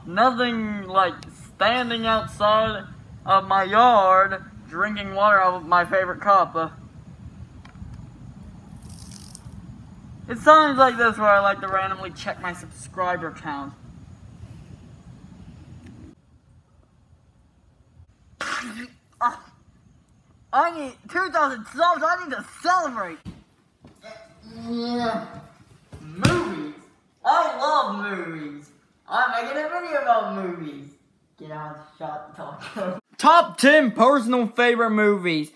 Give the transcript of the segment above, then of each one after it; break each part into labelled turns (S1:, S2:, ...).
S1: Nothing like standing outside of my yard drinking water out of my favorite cup. It's times like this where I like to randomly check my subscriber count. I need 2,000 subs, I need to celebrate! Movies! I love movies! I'm making a video about movies! Get out, shot, talk. Top 10 personal favorite movies.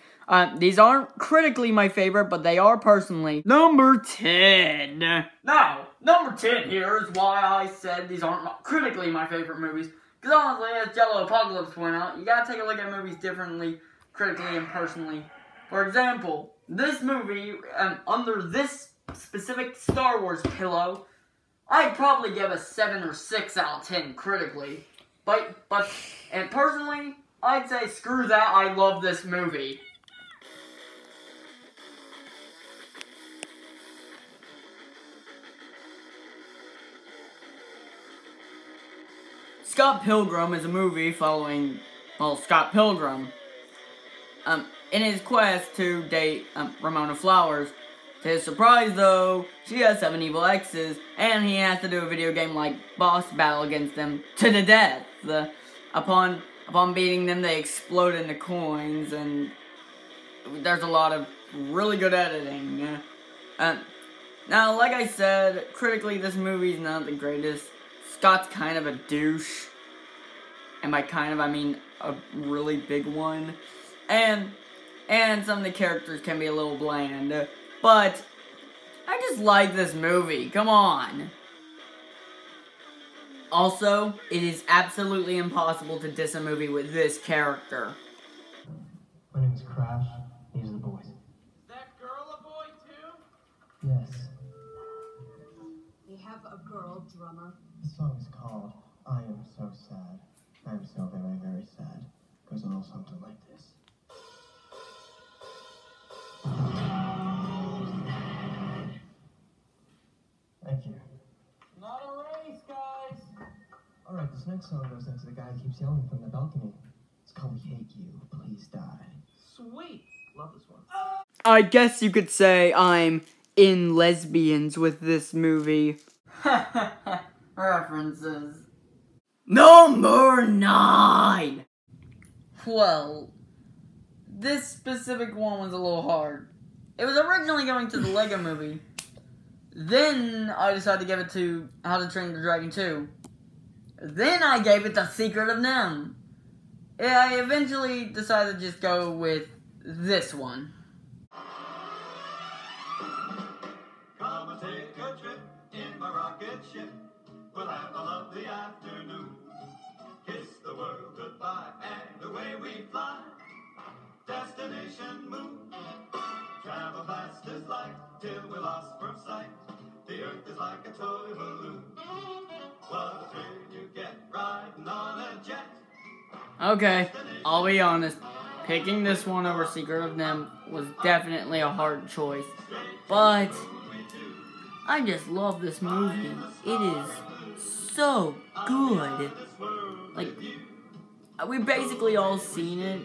S1: These aren't critically my favorite, but they are personally. Number 10. Now, number 10 here is why I said these aren't critically my favorite movies. Because honestly, as Jello Apocalypse pointed out, you gotta take a look at movies differently, critically and personally. For example, this movie, under this specific Star Wars pillow, I'd probably give a 7 or 6 out of 10 critically. And personally, I'd say screw that, I love this movie. Scott Pilgrim is a movie following, well, Scott Pilgrim, in his quest to date, Ramona Flowers. To his surprise, though, she has 7 evil exes, and he has to do a video game-like boss battle against them to the death. Upon beating them, they explode into coins, and there's a lot of really good editing. Now, like I said, critically, this movie's not the greatest. Scott's kind of a douche, and by kind of, I mean a really big one, and some of the characters can be a little bland, but I just like this movie, come on. Also, it is absolutely impossible to diss a movie with this character.
S2: My name is Crash, these are the boys.
S3: Is that girl a boy too?
S2: Yes.
S4: We have a girl drummer.
S2: The song is called I Am So Sad. I am so very, very sad. Goes a little something like this. Thank you.
S3: Not a race, guys.
S2: Alright, this next song goes into the guy who keeps yelling from the balcony. It's called We Hate You, Please Die.
S3: Sweet. Love this one.
S1: I guess you could say I'm in lesbians with this movie. References. Number 9! Well, this specific one was a little hard. It was originally going to the Lego Movie. Then I decided to give it to How to Train Your Dragon 2. Then I gave it The Secret of NEM. I eventually decided to just go with this one.
S5: Come and take a trip in my rocket ship. We'll have a lovely afternoon. Kiss the world goodbye and away we fly. Destination moon. Travel fast as light till we're lost from sight. The earth is like a toy balloon. What a thrill you get riding on a jet.
S1: Okay, I'll be honest. Picking this one over Secret of NEM was definitely a hard choice. But I just love this movie. It is so good. Like, we've basically all seen it.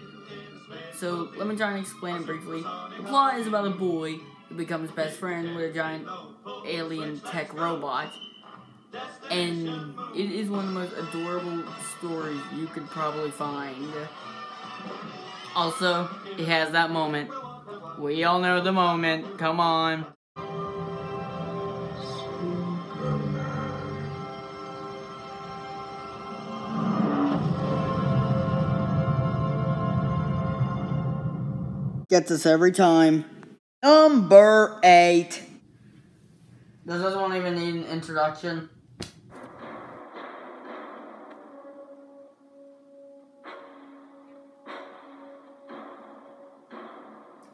S1: So let me try and explain it briefly. The plot is about a boy who becomes best friend with a giant alien tech robot. And it is one of the most adorable stories you could probably find. Also, it has that moment. We all know the moment. Come on. Gets us every time. Number 8. Does this one even need an introduction?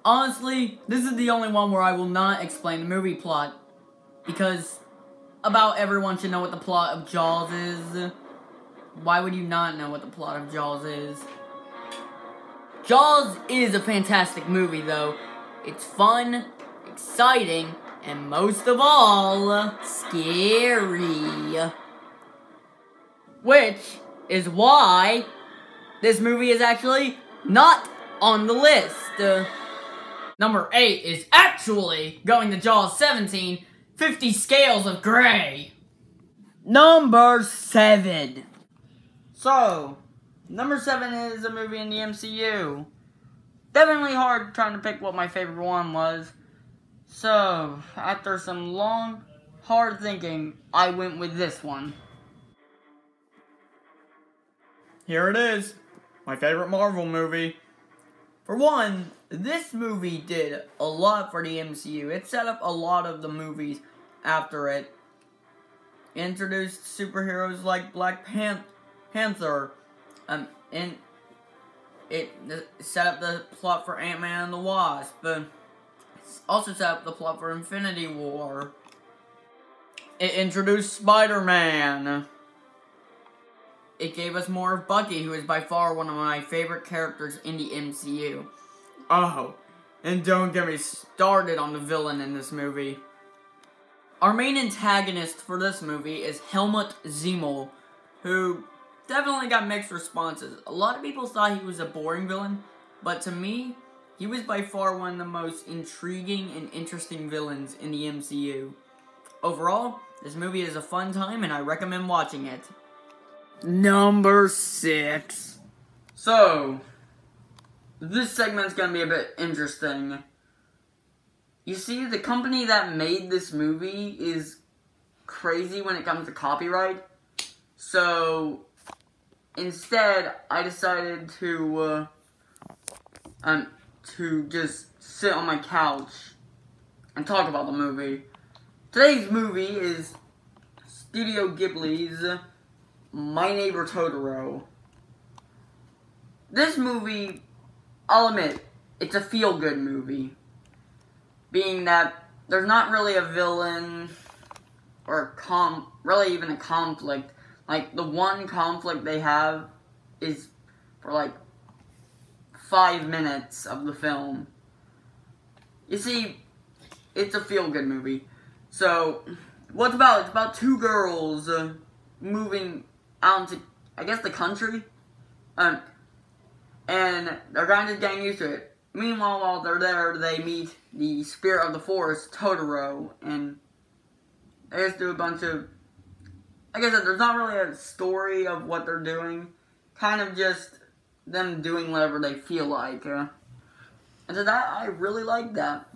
S1: Honestly, this is the only one where I will not explain the movie plot, because about everyone should know what the plot of Jaws is. Why would you not know what the plot of Jaws is? Jaws is a fantastic movie, though. It's fun, exciting, and most of all, scary. which is why this movie is actually not on the list. Number 8 is actually going to Jaws 17, 50 Scales of Grey. Number 7. So, number 7 is a movie in the MCU. Definitely hard trying to pick what my favorite one was. So, after some long, hard thinking, I went with this one. Here it is. My favorite Marvel movie. For one, this movie did a lot for the MCU. It set up a lot of the movies after it. Introduced superheroes like Black Panther. And it set up the plot for Ant-Man and the Wasp. But also set up the plot for Infinity War. It introduced Spider-Man. It gave us more of Bucky, who is by far one of my favorite characters in the MCU. Oh, and don't get me started on the villain in this movie. Our main antagonist for this movie is Helmut Zemo, who definitely got mixed responses. A lot of people thought he was a boring villain, but to me, he was by far one of the most intriguing and interesting villains in the MCU. Overall, this movie is a fun time and I recommend watching it. Number 6. So, this segment's gonna be a bit interesting. You see, the company that made this movie is crazy when it comes to copyright. So, instead, I decided to just sit on my couch and talk about the movie. Today's movie is Studio Ghibli's My Neighbor Totoro. This movie, I'll admit, it's a feel-good movie. Being that there's not really a villain or really even a conflict. Like, the one conflict they have is for like 5 minutes of the film. You see, it's a feel-good movie. So, what's about? It's about 2 girls moving out into, I guess, the country. And they're kind of getting used to it. Meanwhile, while they're there, they meet the spirit of the forest, Totoro, and they just do a bunch of, like I said, there's not really a story of what they're doing. Kind of just them doing whatever they feel like. And so that, I really like that.